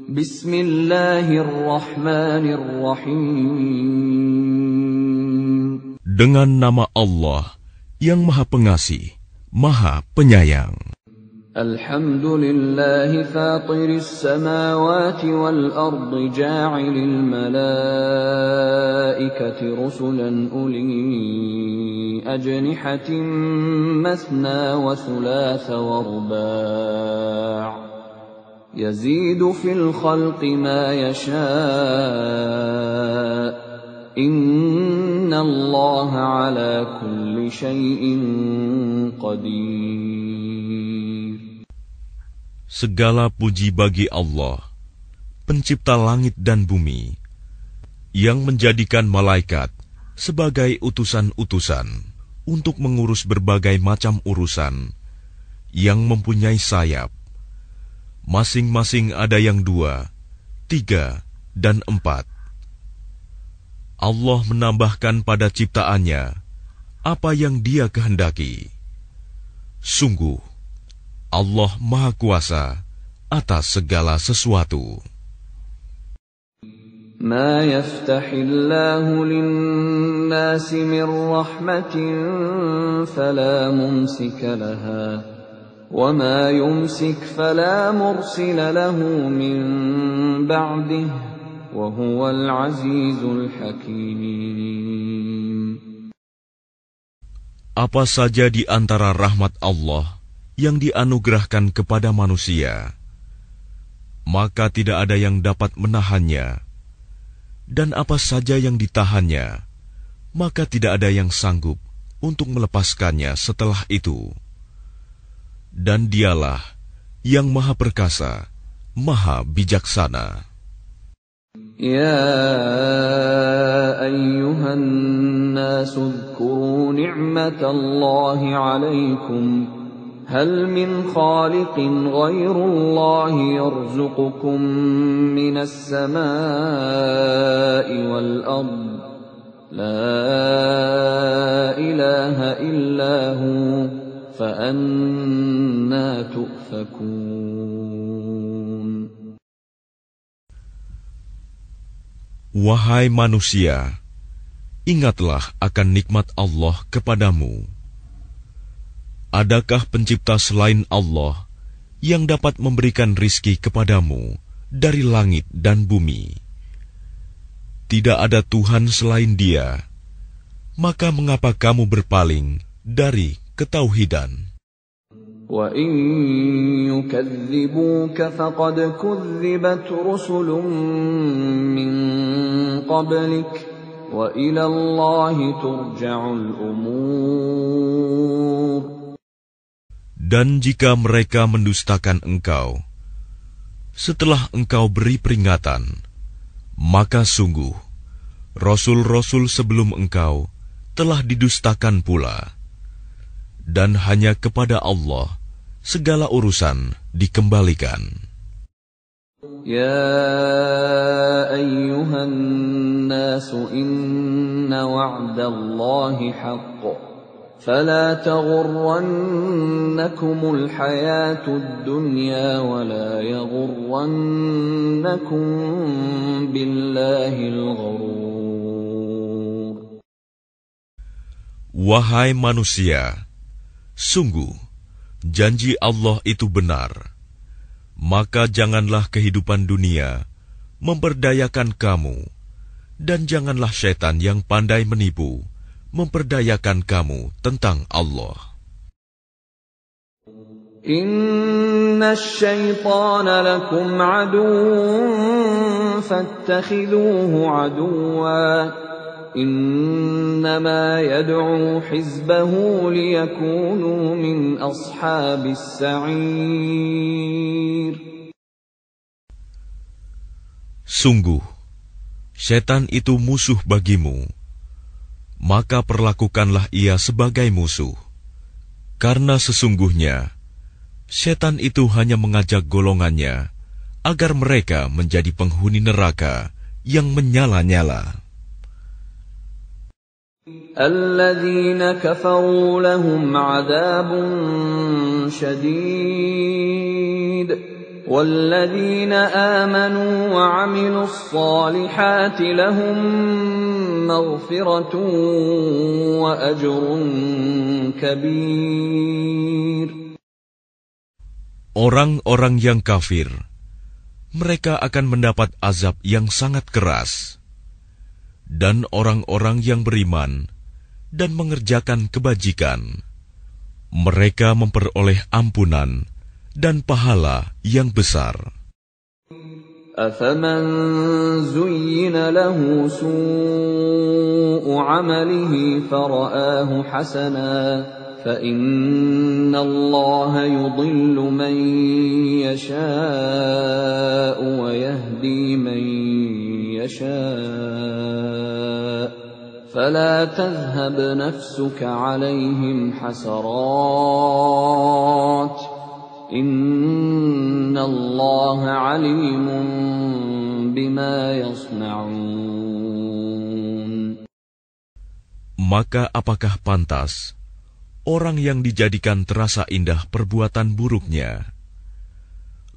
Bismillahirrahmanirrahim. Dengan nama Allah yang Maha Pengasih, Maha Penyayang. Alhamdulillahi fatiris samawati wal ardi ja'ilil malaikati rusulan uli ajnihatin mathna wa thulatha wa ruba' yazidu fil khalqi ma yasha' innallaha ala kulli syai'in qadir. Segala puji bagi Allah, pencipta langit dan bumi, yang menjadikan malaikat sebagai utusan-utusan untuk mengurus berbagai macam urusan, yang mempunyai sayap. Masing-masing ada yang 2, 3, dan 4. Allah menambahkan pada ciptaannya apa yang Dia kehendaki. Sungguh, Allah Maha Kuasa atas segala sesuatu. Ma yaftahillahu lin-nasi min rahmatin fala mumsika laha wa ma yumsik fala mursila lahu min ba'dihi wa huwal azizul hakim. Apa saja di antara rahmat Allah yang dianugerahkan kepada manusia, maka tidak ada yang dapat menahannya, dan apa saja yang ditahannya, maka tidak ada yang sanggup untuk melepaskannya setelah itu. Dan Dialah yang Maha Perkasa, Maha Bijaksana. Ya ayyuhan nasu dzkuru ni'matallahi 'alaikum hal min khaliqin ghairullahi yarzuqukum minas samaa'i wal ard la ilaha illa hu fa anna tu'fakun. Wahai manusia, ingatlah akan nikmat Allah kepadamu. Adakah pencipta selain Allah yang dapat memberikan rizki kepadamu dari langit dan bumi? Tidak ada Tuhan selain Dia. Maka mengapa kamu berpaling dari ketauhidan? Wa in yukadzibuka faqad kudzibat rusulun min qablik wa ila Allahi turja'ul umur. Dan jika mereka mendustakan engkau, setelah engkau beri peringatan, maka sungguh, Rasul-Rasul sebelum engkau telah didustakan pula. Dan hanya kepada Allah segala urusan dikembalikan. Ya ayyuhan nasu inna wa'dallahi haqq. فلا تغرنكم الحياة الدنيا ولا يغرنكم بالله الغرور. Wahai manusia, sungguh janji Allah itu benar. Maka janganlah kehidupan dunia memperdayakan kamu, dan janganlah syaitan yang pandai menipu memperdayakan kamu tentang Allah. Inna syaitana lakum aduwwun fattakhidhuhu aduwwa. Innama yad'u hizbahu liyakunu min ashabis sa'ir. Sungguh, syaitan itu musuh bagimu. Maka perlakukanlah ia sebagai musuh, karena sesungguhnya syaitan itu hanya mengajak golongannya agar mereka menjadi penghuni neraka yang menyala-nyala. Alladzina kafaru lahum 'adzabun syadid وَالَّذِينَ آمَنُوا وَعَمِلُوا الصَّالِحَاتِ لَهُم مَّغْفِرَةٌ وَأَجْرٌ كَبِيرٌ. Orang-orang yang kafir, mereka akan mendapat azab yang sangat keras. Dan orang-orang yang beriman dan mengerjakan kebajikan, mereka memperoleh ampunan dan pahala yang besar. أَفَمَنْ زُيِّنَ لَهُ سُوءُ عَمَلِهِ فَرَآهُ حَسَنًا فَإِنَّ اللَّهَ يُضِلُّ مَن يَشَاءُ وَيَهْدِي مَن يَشَاءُ فَلَا تَذْهَبْ نَفْسُكَ عَلَيْهِمْ حَسَرَاتٍ إِنَّ اللَّهَ عَلِيمٌ بِمَا يَصْنَعُونَ. Maka apakah pantas orang yang dijadikan terasa indah perbuatan buruknya,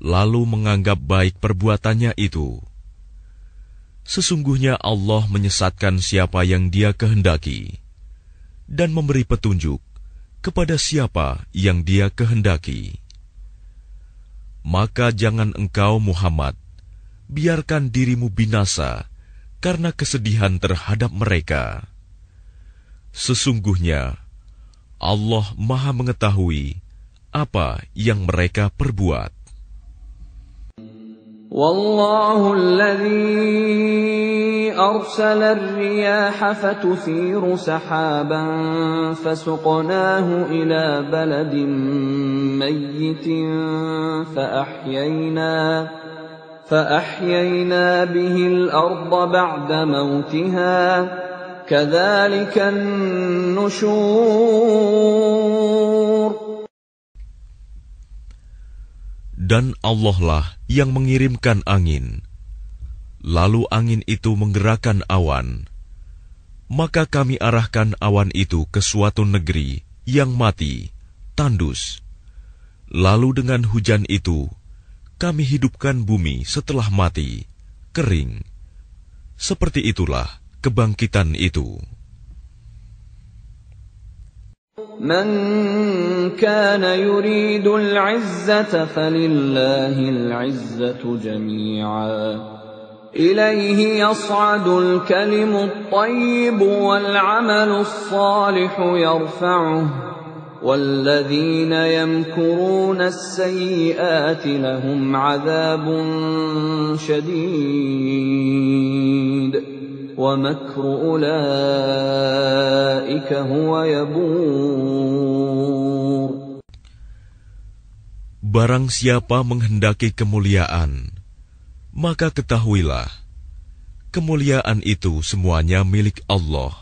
lalu menganggap baik perbuatannya itu? Sesungguhnya Allah menyesatkan siapa yang Dia kehendaki dan memberi petunjuk kepada siapa yang Dia kehendaki. Maka jangan engkau Muhammad biarkan dirimu binasa karena kesedihan terhadap mereka. Sesungguhnya Allah Maha mengetahui apa yang mereka perbuat. Wallahu alladhi arsala ar-riyaha fatuthiru sahaban fasuqnahu ila baladin mayyitin فأحيينا به الأرض بعد موتها كذلك النشور. Dan Allah lah yang mengirimkan angin, lalu angin itu menggerakkan awan, maka kami arahkan awan itu ke suatu negeri yang mati, tandus. Lalu dengan hujan itu kami hidupkan bumi setelah mati, kering. Seperti itulah kebangkitan itu. Man kana yuridu al-'izzata falillahi al-'izzatu jami'a. Ilayhi yas'adu al-kalimu at-tayyibu wal-'amalu as-salihu yarfa'uhu. وَالَّذِينَ يَمْكُرُونَ السَّيِّئَاتِ لَهُمْ عَذَابٌ شَدِيدٌ وَمَكْرُ أُولَئِكَ هُوَ يَبُورُ. Barang siapa menghendaki kemuliaan, maka ketahuilah, kemuliaan itu semuanya milik Allah.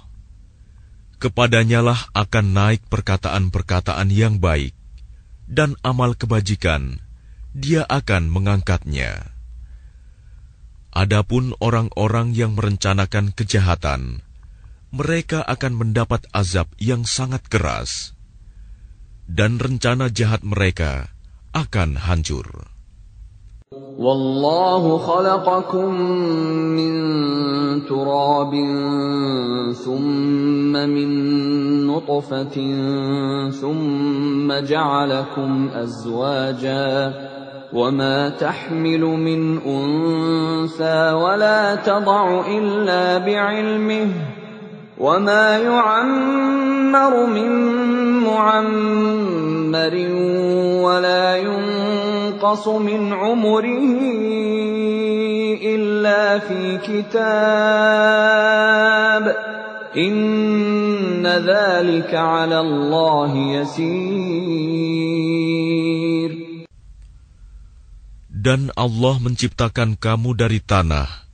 Kepadanyalah akan naik perkataan-perkataan yang baik, dan amal kebajikan, Dia akan mengangkatnya. Adapun orang-orang yang merencanakan kejahatan, mereka akan mendapat azab yang sangat keras, dan rencana jahat mereka akan hancur. Wallahu khalaqakum min turabin thumma min nutfatin thumma ja'alakum azwaja wa ma tahmilu min untha wa la tad'u illa bi'ilmihi wa ma yu'ammaru min mu'ammarin wa la ينقص من عمره إلا في كتاب إن ذلك على الله يسير. Dan Allah menciptakan kamu dari tanah,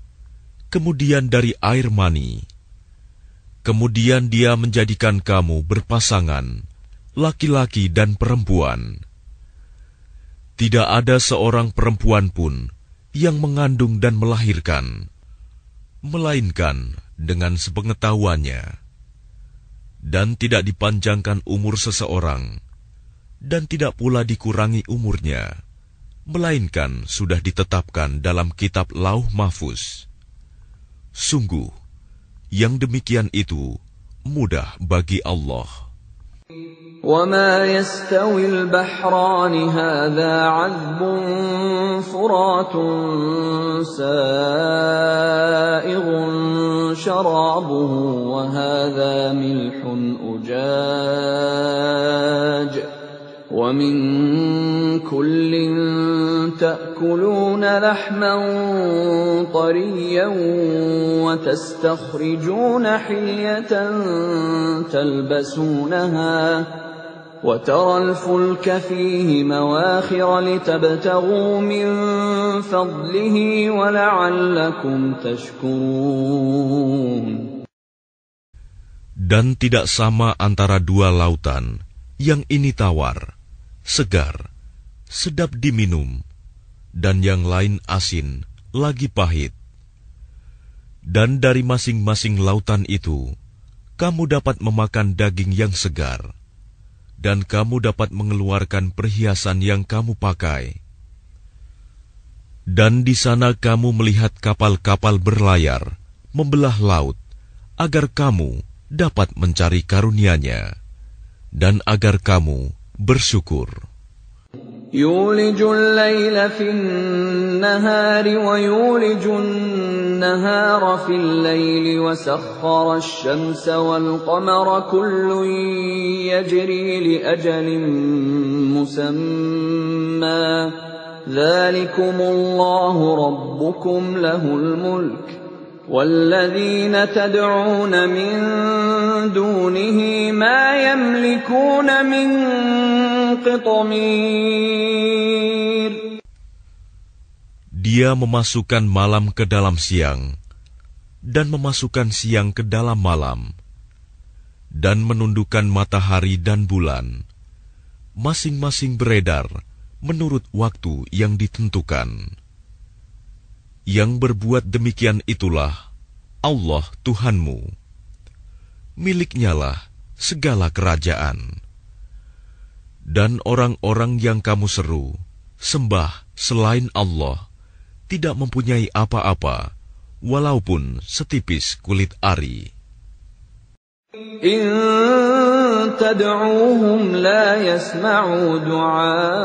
kemudian dari air mani. Kemudian Dia menjadikan kamu berpasangan, laki-laki dan perempuan. Tidak ada seorang perempuan pun yang mengandung dan melahirkan, melainkan dengan sepengetahuannya. Dan tidak dipanjangkan umur seseorang, dan tidak pula dikurangi umurnya, melainkan sudah ditetapkan dalam kitab Lauh Mahfuz. Sungguh, yang demikian itu mudah bagi Allah. وَمَا يَسْتَوِي الْبَحْرَانِ هَذَا عَذْبٌ فُرَاتٌ سَائِغٌ شَرَابُهُ وَهَذَا مِلْحٌ أُجَاجٌ وَمِنْ كُلٍّ تَأْكُلُونَ لَحْمًا طَرِيًّا وَتَسْتَخْرِجُونَ حِلْيَةً تَلْبَسُونَهَا وَتَرَى الْفُلْكَ فِيهِ مَوَاخِرَ لِتَبْتَغُوا مِنْ فَضْلِهِ وَلَعَلَّكُمْ تَشْكُرُونَ. Dan tidak sama antara dua lautan, yang ini tawar, segar, sedap diminum, dan yang lain asin, lagi pahit. Dan dari masing-masing lautan itu, kamu dapat memakan daging yang segar, dan kamu dapat mengeluarkan perhiasan yang kamu pakai. Dan di sana kamu melihat kapal-kapal berlayar, membelah laut, agar kamu dapat mencari karunia-Nya, dan agar kamu bersyukur. يولج الليل في النهار ويولج النهار في الليل وسخر الشمس والقمر كل يجري لأجل مسمى ذلكم الله ربكم له الملك وَالَّذِينَ تَدْعُونَ مِن دُونِهِ مَا يَمْلِكُونَ مِن قِطْمِيرٍ. Dia memasukkan malam ke dalam siang, dan memasukkan siang ke dalam malam, dan menundukkan matahari dan bulan, masing-masing beredar menurut waktu yang ditentukan. Yang berbuat demikian itulah Allah Tuhanmu. Miliknyalah segala kerajaan. Dan orang-orang yang kamu seru, sembah selain Allah, tidak mempunyai apa-apa, walaupun setipis kulit ari. إن تدعوهم لا يسمعوا دعاءكم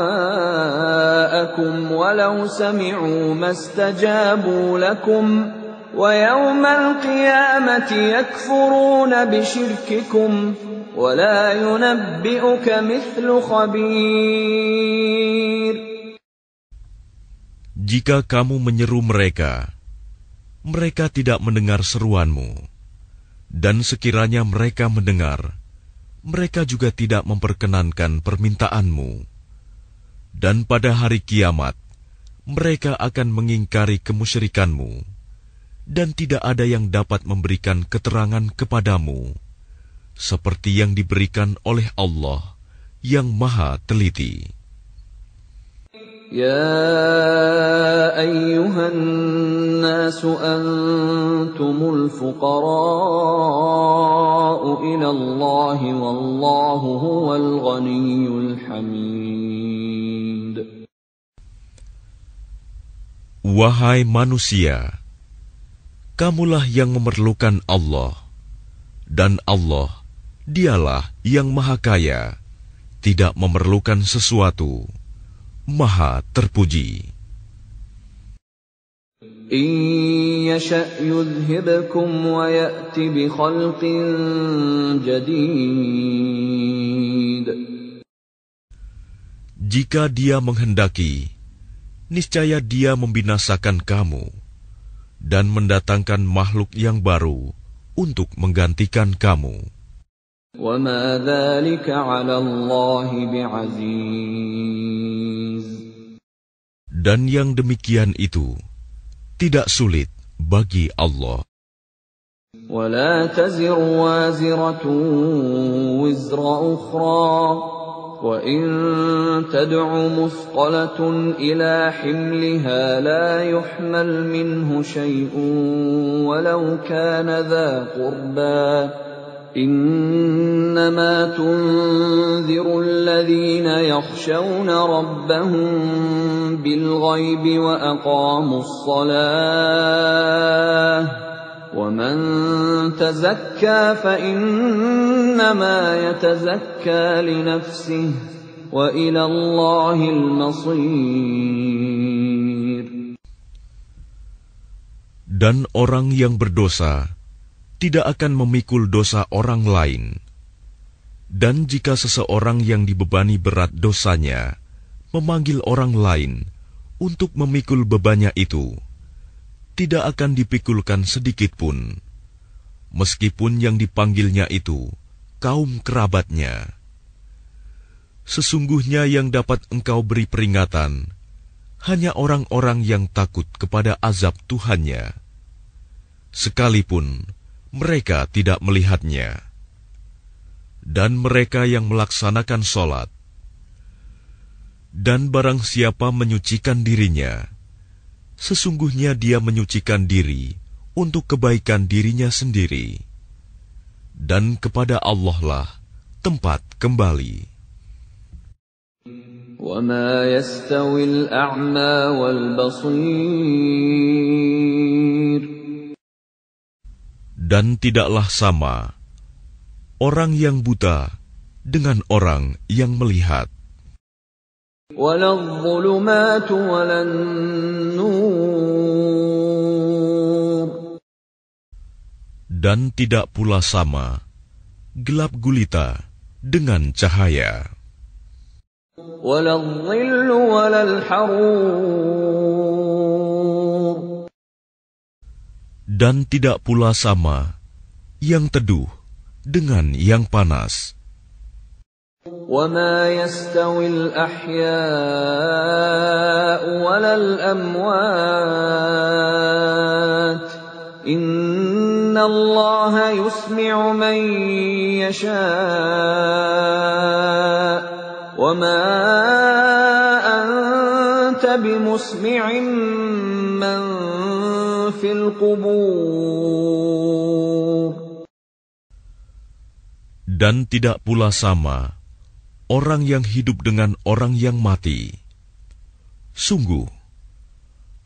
ولو سمعوا ما استجابوا لكم ويوم القيامة يكفرون بشرككم ولا ينبئك مثل خبير. Jika kamu menyeru mereka, mereka tidak mendengar seruanmu. Dan sekiranya mereka mendengar, mereka juga tidak memperkenankan permintaanmu. Dan pada hari kiamat, mereka akan mengingkari kemusyrikanmu, dan tidak ada yang dapat memberikan keterangan kepadamu, seperti yang diberikan oleh Allah yang Maha Teliti. يا أيها الناس أنتم الفقراء إلى الله والله هو الغني الحميد. Wahai manusia, kamulah yang memerlukan Allah, dan Allah, Dialah yang Maha Kaya, tidak memerlukan sesuatu, Maha terpuji. إن يشأ يذهبكم ويأتي بخلق جديد. Jika Dia menghendaki, niscaya Dia membinasakan kamu dan mendatangkan makhluk yang baru untuk menggantikan kamu. وَمَا ذَلِكَ عَلَى اللَّهِ بِعَزِيزٍ. Dan yang demikian itu tidak sulit bagi Allah. وَلَا تَزِرُ وَازِرَةٌ وِزْرَ أُخْرَى وَإِن تَدْعُ مُثْقَلَةٌ إِلَى حِمْلِهَا لَا يُحْمَلْ مِنْهُ شَيْءٌ وَلَوْ كَانَ ذَا قُرْبَى إنما تنذر الذين يخشون ربهم بالغيب وأقاموا الصلاة ومن تزكى فإنما يتزكى لنفسه وإلى الله المصير. Dan orang yang berdosa tidak akan memikul dosa orang lain. Dan jika seseorang yang dibebani berat dosanya memanggil orang lain untuk memikul bebannya itu, tidak akan dipikulkan sedikit pun, meskipun yang dipanggilnya itu kaum kerabatnya. Sesungguhnya yang dapat engkau beri peringatan hanya orang-orang yang takut kepada azab Tuhannya, sekalipun mereka tidak melihatnya. Dan mereka yang melaksanakan sholat. Dan barang siapa menyucikan dirinya, sesungguhnya dia menyucikan diri untuk kebaikan dirinya sendiri. Dan kepada Allah lah tempat kembali. وَمَا يَسْتَوِي الْأَعْمَى وَالْبَصِيرُ. Dan tidaklah sama orang yang buta dengan orang yang melihat. وَلَا الظُّلُمَاتُ وَلَا النُّورُ. Dan tidak pula sama gelap gulita dengan cahaya. وَلَا الظِّلُّ وَلَا الْحَرُورُ. Dan tidak pula sama yang teduh dengan yang panas. وَمَا يَسْتَوِي الْأَحْيَاءُ وَلَا الْأَمْوَاتُ إِنَّ اللَّهَ يُسْمِعُ مَن يَشَاءُ وَمَا أَنتَ بِمُسْمِعٍ مَّن فِي الْقُبُورِ. Dan tidak pula sama orang yang hidup dengan orang yang mati. Sungguh,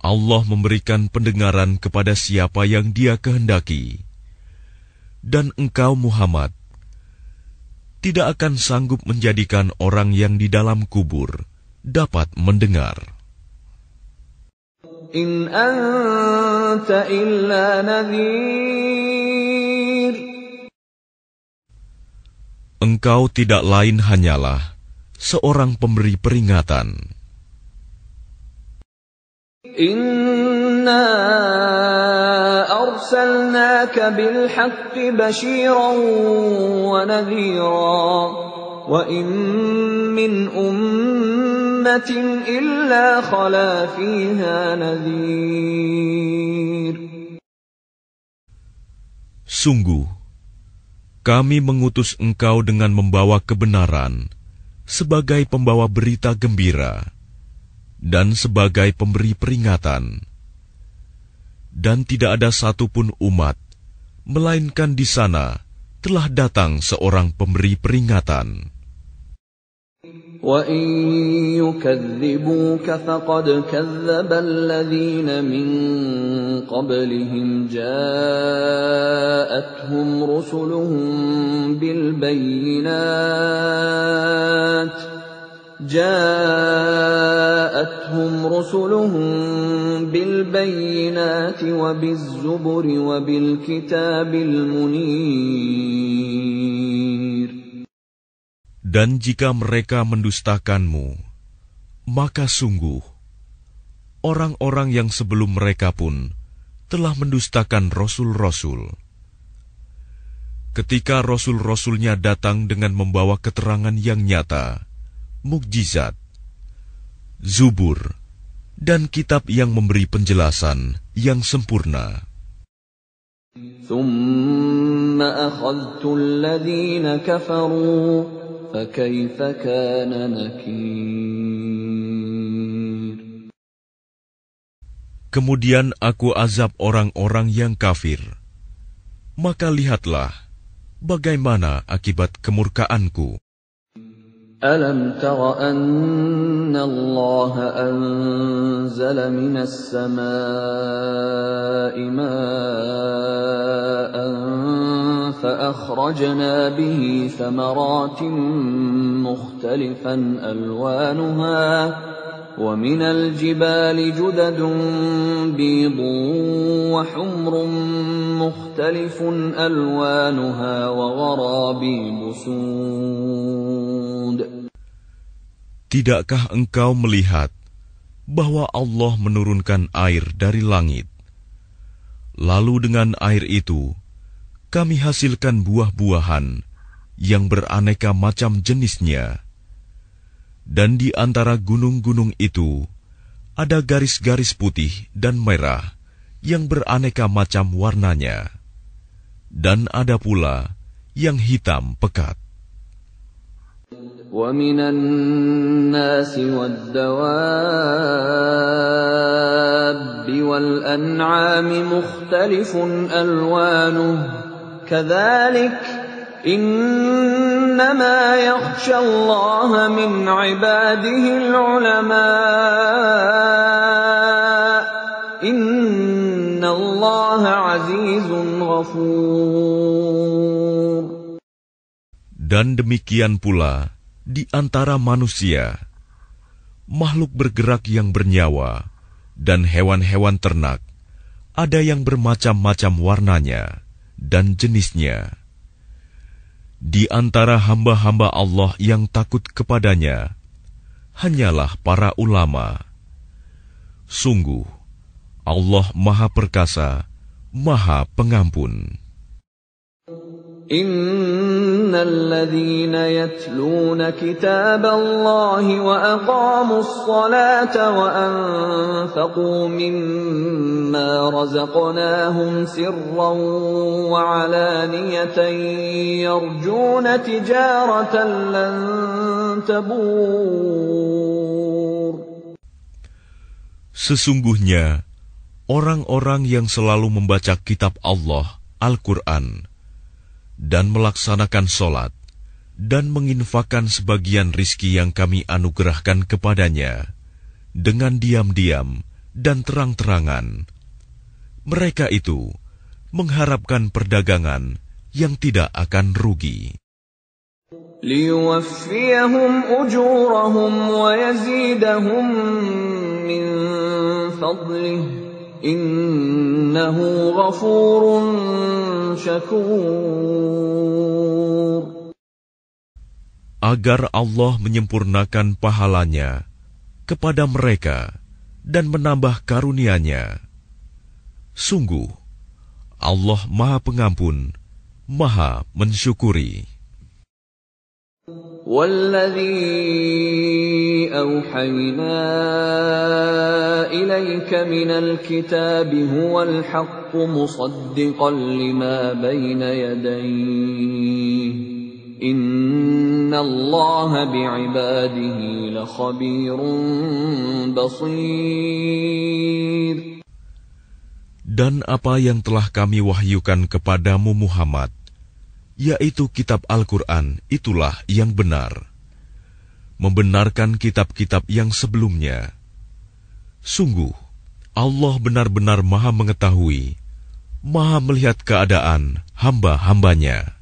Allah memberikan pendengaran kepada siapa yang Dia kehendaki. Dan engkau Muhammad tidak akan sanggup menjadikan orang yang di dalam kubur dapat mendengar. In anta illa nadhir. Engkau tidak lain hanyalah seorang pemberi peringatan. Inna arsalnaka bil haqqi bashiran wa nadhira wa in min ummatin illa khala fiha nadhir. Sungguh, kami mengutus engkau dengan membawa kebenaran sebagai pembawa berita gembira dan sebagai pemberi peringatan. Dan tidak ada satupun umat, melainkan di sana telah datang seorang pemberi peringatan. وَإِن يُكَذِّبُوكَ فَقَدْ كَذَّبَ الَّذِينَ مِن قَبْلِهِمْ جَاءَتْهُمْ رُسُلُهُم بِالْبَيِّنَاتِ وَبِالزُّبُرِ وَبِالْكِتَابِ الْمُنِيرِ. Dan jika mereka mendustakanmu, maka sungguh orang-orang yang sebelum mereka pun telah mendustakan rasul-rasul. Ketika rasul-rasulnya datang dengan membawa keterangan yang nyata, mukjizat, zubur, dan kitab yang memberi penjelasan yang sempurna. ثُمَّ أَخَذْتُ الَّذِينَ كَفَرُوا فَكَيْفَ كَانَ نَكِيرِ. Kemudian aku azab orang-orang yang kafir. Maka lihatlah bagaimana akibat kemurkaanku? ألم تر أن الله أنزل من السماء ماء فأخرجنا به ثمرات مختلفا ألوانها ومن الجبال جدد بيض وحمر مختلف ألوانها وغرابيب سود. Tidakkah engkau melihat bahwa Allah menurunkan air dari langit? Lalu dengan air itu, kami hasilkan buah-buahan yang beraneka macam jenisnya. Dan di antara gunung-gunung itu, ada garis-garis putih dan merah yang beraneka macam warnanya. Dan ada pula yang hitam pekat. وَمِنَ النَّاسِ وَالدَّوَابِّ وَالْأَنْعَامِ مُخْتَلِفٌ أَلْوَانُهُ كَذَلِكَ إِنَّمَا يَخْشَى اللَّهَ مِنْ عِبَادِهِ الْعُلَمَاءُ إِنَّ اللَّهَ عَزِيزٌ غَفُورٌ. Dan demikian pula di antara manusia, makhluk bergerak yang bernyawa, dan hewan-hewan ternak, ada yang bermacam-macam warnanya dan jenisnya. Di antara hamba-hamba Allah yang takut kepadanya, hanyalah para ulama. Sungguh, Allah Maha Perkasa, Maha Pengampun. Innal ladzina yatluna kitaballahi wa aqamus salata wa anfaqu mimma razaqnahum sirran wa alaniyatan yarjuna tijaratan lan tabur. Sesungguhnya orang-orang yang selalu membaca kitab Allah, Al-Quran, dan melaksanakan sholat, dan menginfakkan sebagian rizki yang kami anugerahkan kepadanya, dengan diam-diam dan terang-terangan. Mereka itu mengharapkan perdagangan yang tidak akan rugi. لِيُوَفِّيَهُمْ أُجُورَهُمْ وَيَزِيدَهُمْ مِنْ فَضْلِهِ Innahu ghafurun syakur. Agar Allah menyempurnakan pahalanya kepada mereka dan menambah karunia-Nya. Sungguh, Allah Maha Pengampun, Maha Mensyukuri. وَالَّذِي أَوْحَيْنَا إِلَيْكَ مِنَ الْكِتَابِ هُوَ الْحَقُّ مُصَدِّقًا لِمَا بَيْنَ يَدَيْهِ إِنَّ اللَّهَ بِعِبَادِهِ لَخَبِيرٌ بَصِيرٌ. Dan apa yang telah kami wahyukan kepadamu Muhammad, yaitu kitab Al-Quran, itulah yang benar, membenarkan kitab-kitab yang sebelumnya. Sungguh, Allah benar-benar Maha mengetahui, Maha melihat keadaan hamba-hambanya.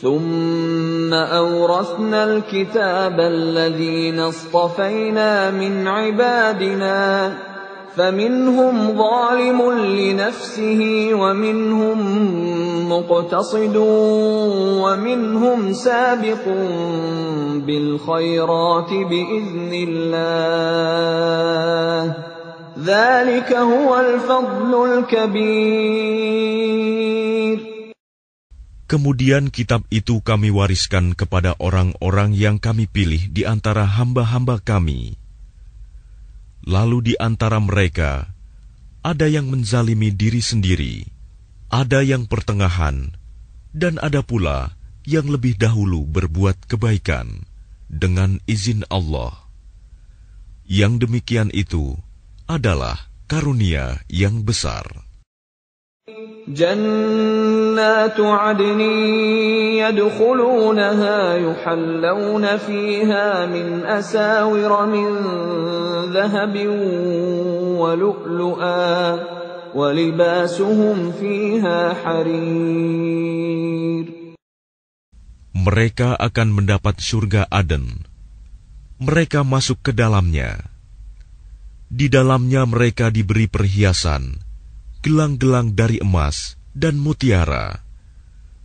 ثُمَّ أَوْرَثْنَا الْكِتَابَ الَّذِينَ اصْطَفَيْنَا مِنْ عِبَادِنَا فَمِنْهُمْ ظَالِمٌ لِنَفْسِهِ وَمِنْهُمْ مُقْتَصِدٌ وَمِنْهُمْ سَابِقٌ بِالْخَيْرَاتِ بِإِذْنِ اللَّهِ ذَلِكَ هُوَ الْفَضْلُ الْكَبِيرُ. Kemudian kitab itu kami wariskan kepada orang-orang yang kami pilih di antara hamba-hamba kami. Lalu di antara mereka, ada yang menzalimi diri sendiri, ada yang pertengahan, dan ada pula yang lebih dahulu berbuat kebaikan dengan izin Allah. Yang demikian itu adalah karunia yang besar. جنات عدن يدخلونها يحلون فيها من أساور من ذهب ولؤلؤا ولباسهم فيها حرير. Mereka akan mendapat surga Aden. Mereka masuk ke dalamnya. Di dalamnya mereka diberi perhiasan, gelang-gelang dari emas dan mutiara,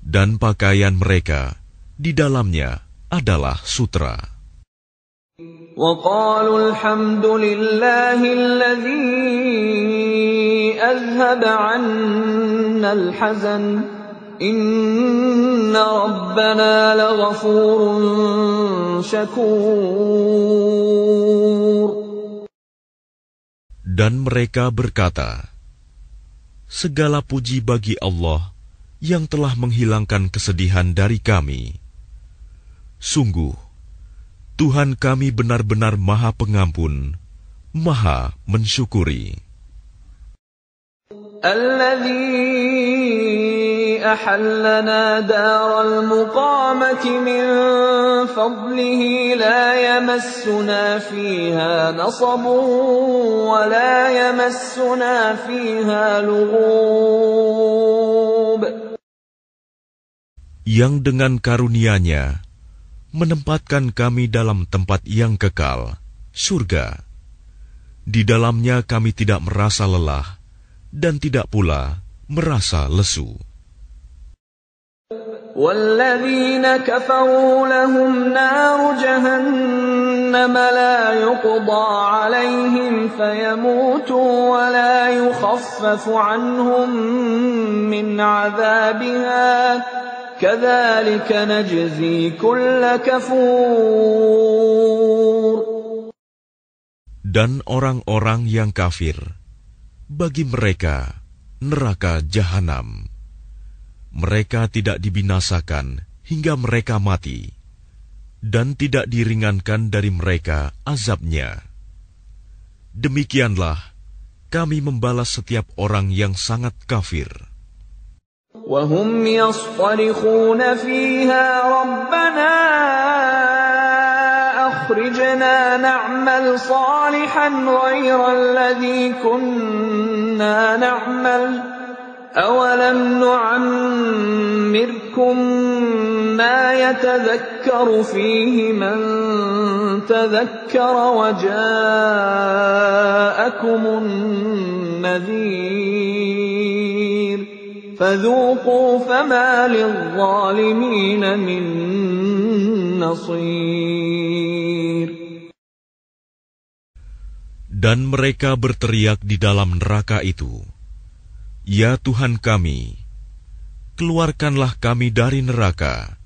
dan pakaian mereka di dalamnya adalah sutra. وَقَالُوا الْحَمْدُ لِلَّهِ الَّذِي أَذْهَبَ عَنَّا الْحَزَنَ إِنَّ رَبَّنَا لَغَفُورٌ شَكُورٌ. Dan mereka berkata, segala puji bagi Allah yang telah menghilangkan kesedihan dari kami. Sungguh, Tuhan kami benar-benar Maha Pengampun, Maha Mensyukuri. الذي أحلنا دار المقامة من فضله لا يمسنا فيها نصب ولا يمسنا فيها لغوب. Yang dengan karunia-Nya menempatkan kami dalam tempat yang kekal, surga. Di dalamnya kami tidak merasa lelah dan tidak pula merasa lesu. وَالَّذِينَ كَفَرُوا لَهُمْ نَارُ جَهَنَّمَ لَا يُقْضَى عَلَيْهِمْ فَيَمُوتُوا وَلَا يُخَفَّفُ عَنْهُمْ مِنْ عَذَابِهَا كَذَلِكَ نَجْزِي كُلَّ كَفُورٍ. Dan orang-orang yang kafir, bagi mereka neraka jahanam. Mereka tidak dibinasakan hingga mereka mati, dan tidak diringankan dari mereka azabnya. Demikianlah kami membalas setiap orang yang sangat kafir. وَهُمْ يَصْطَرِخُونَ فِيهَا رَبَّنَا أَخْرِجْنَا نَعْمَلْ صَالِحًا غَيْرَ الَّذِي كُنَّا نَعْمَلُ أَوَلَمْ نُعَمِّرْكُم مَّا يَتَذَكَّرُ فِيهِ مَن تَذَكَّرَ وَجَاءَكُمُ النَّذِيرُ فَذُوقُوا فَمَا لِلظَّالِمِينَ مِن نَّصِيرٍ. Dan mereka berteriak di dalam neraka itu, ya Tuhan kami, keluarkanlah kami dari neraka.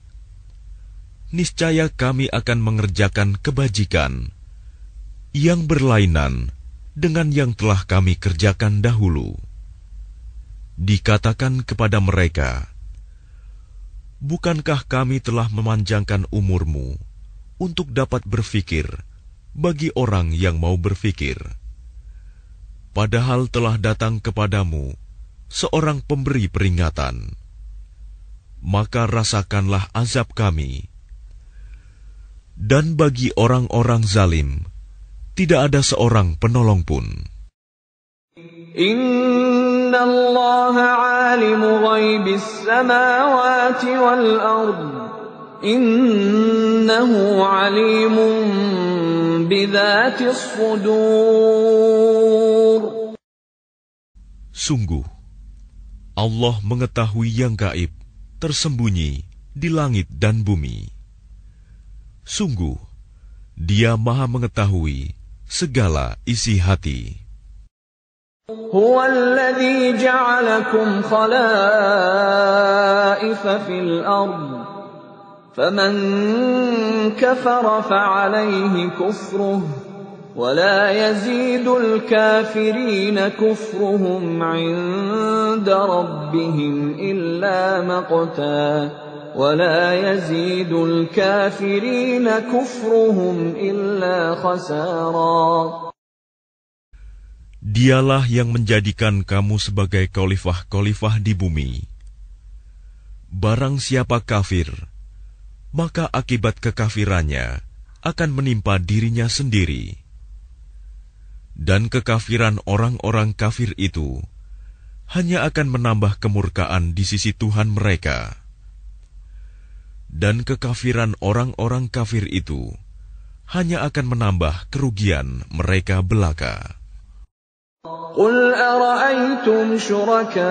Niscaya kami akan mengerjakan kebajikan yang berlainan dengan yang telah kami kerjakan dahulu. Dikatakan kepada mereka, bukankah kami telah memanjangkan umurmu untuk dapat berfikir bagi orang yang mau berfikir? Padahal telah datang kepadamu seorang pemberi peringatan. Maka rasakanlah azab kami. Dan bagi orang-orang zalim, tidak ada seorang penolong pun. Inna Allah alimu ghaibis samawati wal ard. Innahu alimun bidzatis sudur. Sungguh, Allah mengetahui yang gaib, tersembunyi di langit dan bumi. Sungguh, Dia Maha mengetahui segala isi hati. Huwa alladhi ja'alakum khalaifa fil ard. Faman kafara fa'alayhi kufruhu. ولا يزيد الكافرين كفرهم عند ربهم إلا مقتا ولا يزيد الكافرين كفرهم إلا خسارا. Dialah yang menjadikan kamu sebagai khalifah-khalifah di bumi. Barang siapa kafir, maka akibat kekafirannya akan menimpa dirinya sendiri. Dan kekafiran orang-orang kafir itu hanya akan menambah kemurkaan di sisi Tuhan mereka. Dan kekafiran orang-orang kafir itu hanya akan menambah kerugian mereka belaka. قل أرأيتم شركاءكم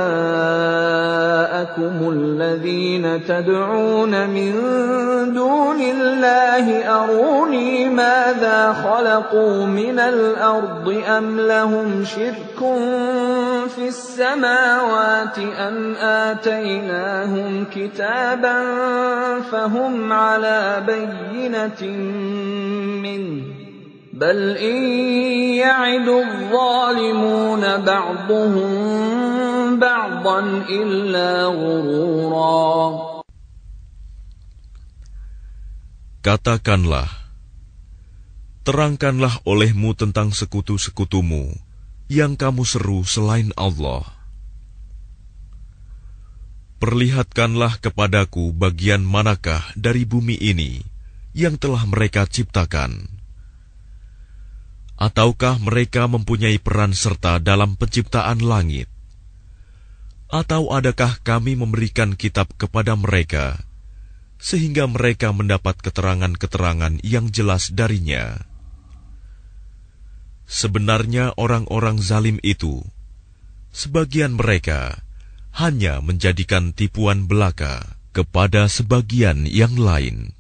الذين تدعون من دون الله أروني ماذا خلقوا من الأرض أم لهم شرك في السماوات أم آتيناهم كتابا فهم على بينة منه بل إن يعد الظالمون بعضهم بعضا إلا غرورا. Katakanlah, terangkanlah olehmu tentang sekutu-sekutumu yang kamu seru selain Allah. Perlihatkanlah kepadaku bagian manakah dari bumi ini yang telah mereka ciptakan. Ataukah mereka mempunyai peran serta dalam penciptaan langit? Atau adakah kami memberikan kitab kepada mereka, sehingga mereka mendapat keterangan-keterangan yang jelas darinya? Sebenarnya orang-orang zalim itu, sebagian mereka hanya menjadikan tipuan belaka kepada sebagian yang lain.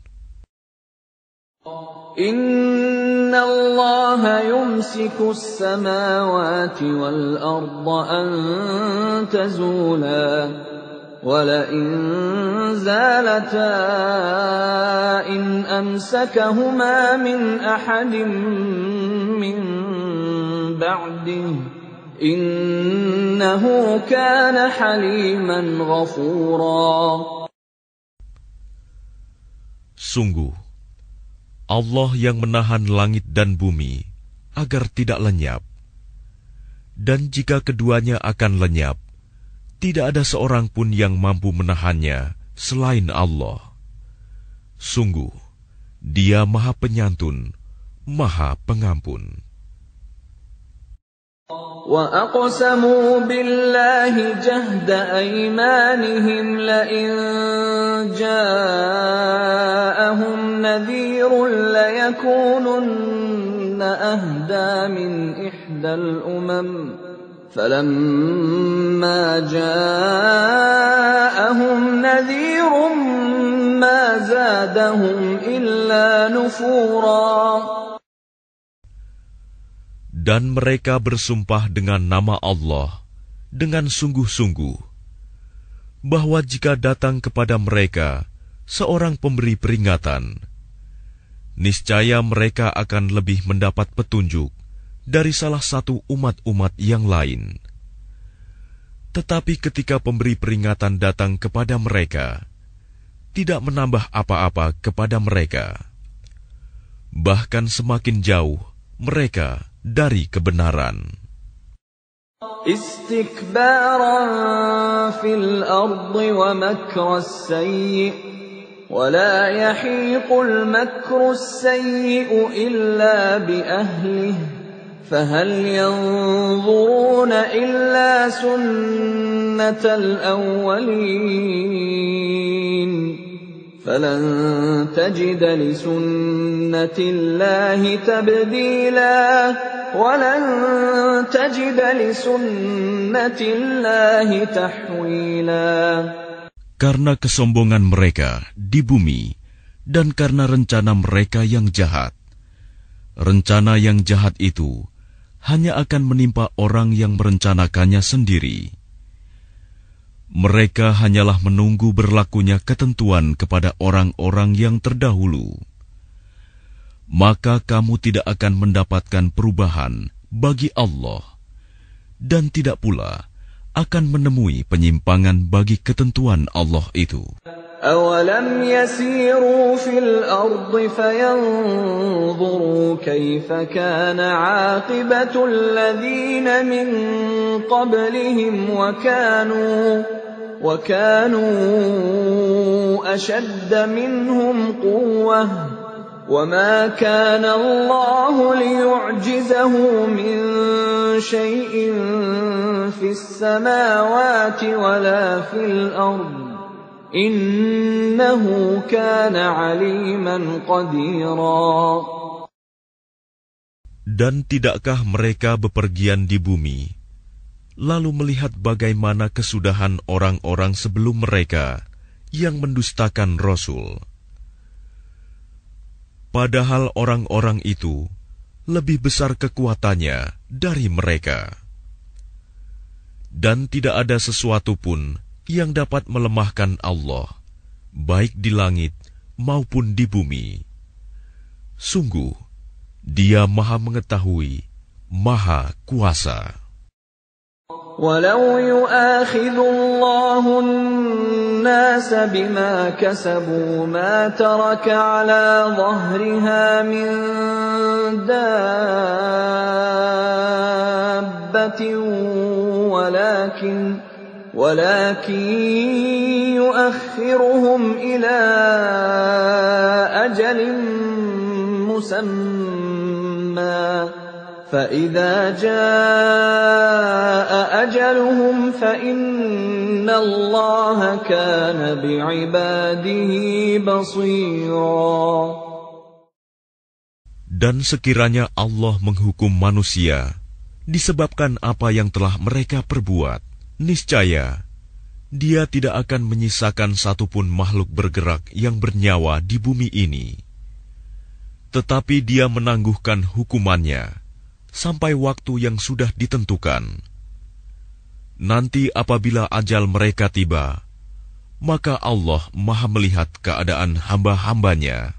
Inna Allah yumsiku as-samawati wal arda an tazula wa la in zalata in amsakahuma min ahadin min ba'dihi innahu kana haliman ghafura. Sungguh Allah yang menahan langit dan bumi agar tidak lenyap. Dan jika keduanya akan lenyap, tidak ada seorang pun yang mampu menahannya selain Allah. Sungguh, Dia Maha Penyantun, Maha Pengampun. وَأَقْسَمُوا بِاللَّهِ جَهْدَ أَيْمَانِهِمْ لَئِن جَاءَهُمْ نَذِيرٌ لَيَكُونُنَّ أَهْدَىٰ مِنْ إِحْدَى الْأُمَمِ فَلَمَّا جَاءَهُمْ نَذِيرٌ مَا زَادَهُمْ إِلَّا نُفُورًا. Dan mereka bersumpah dengan nama Allah dengan sungguh-sungguh, bahwa jika datang kepada mereka seorang pemberi peringatan, niscaya mereka akan lebih mendapat petunjuk dari salah satu umat-umat yang lain. Tetapi ketika pemberi peringatan datang kepada mereka, tidak menambah apa-apa kepada mereka. Bahkan semakin jauh mereka dari kebenaran. Istikbaran fil ardi wa makras sayyi wa la yahiqul makras sayyi illa bi ahlihi fahal yanzuruna illa sunnatal awwalin falan tajida li sunnatillahi tabdila walan tajida li sunnatillahi tahwila. Karena kesombongan mereka di bumi dan karena rencana mereka yang jahat. Rencana yang jahat itu hanya akan menimpa orang yang merencanakannya sendiri. Mereka hanyalah menunggu berlakunya ketentuan kepada orang-orang yang terdahulu. Maka kamu tidak akan mendapatkan perubahan bagi Allah, dan tidak pula akan menemui penyimpangan bagi ketentuan Allah itu. أَوَلَمْ يَسِيرُوا فِي الْأَرْضِ فَيَنظُرُوا كَيْفَ كَانَ عَاقِبَةُ الَّذِينَ مِن قَبْلِهِمْ وَكَانُوا أَشَدَّ مِنْهُمْ قُوَّةً وَمَا كَانَ اللَّهُ لِيُعْجِزَهُ مِن شَيْءٍ فِي السَّمَاوَاتِ وَلَا فِي الْأَرْضِ إِنَّهُ كَانَ عَلِيمًا قَدِيرًا. Dan tidakkah mereka bepergian di bumi, lalu melihat bagaimana kesudahan orang-orang sebelum mereka yang mendustakan Rasul? Padahal orang-orang itu lebih besar kekuatannya dari mereka. Dan tidak ada sesuatu pun yang dapat melemahkan Allah, baik di langit maupun di bumi. Sungguh, Dia Maha Mengetahui, Maha Kuasa. وَلَوْ يُؤَاخِذُ اللَّهُ النَّاسَ بِمَا كَسَبُوا مَا تَرَكَ عَلَى ظَهْرِهَا مِن دَابَّةٍ وَلَكِن يُؤَخِّرُهُمْ إِلَى أَجَلٍ مُّسَمًّى فَإِذَا جَاءَ أَجَلُهُمْ فَإِنَّ اللَّهَ كَانَ بِعِبَادِهِ بَصِيرًا. Dan sekiranya Allah menghukum manusia disebabkan apa yang telah mereka perbuat, niscaya Dia tidak akan menyisakan satupun makhluk bergerak yang bernyawa di bumi ini. Tetapi Dia menangguhkan hukumannya sampai waktu yang sudah ditentukan. Nanti apabila ajal mereka tiba, maka Allah Maha melihat keadaan hamba-hambanya.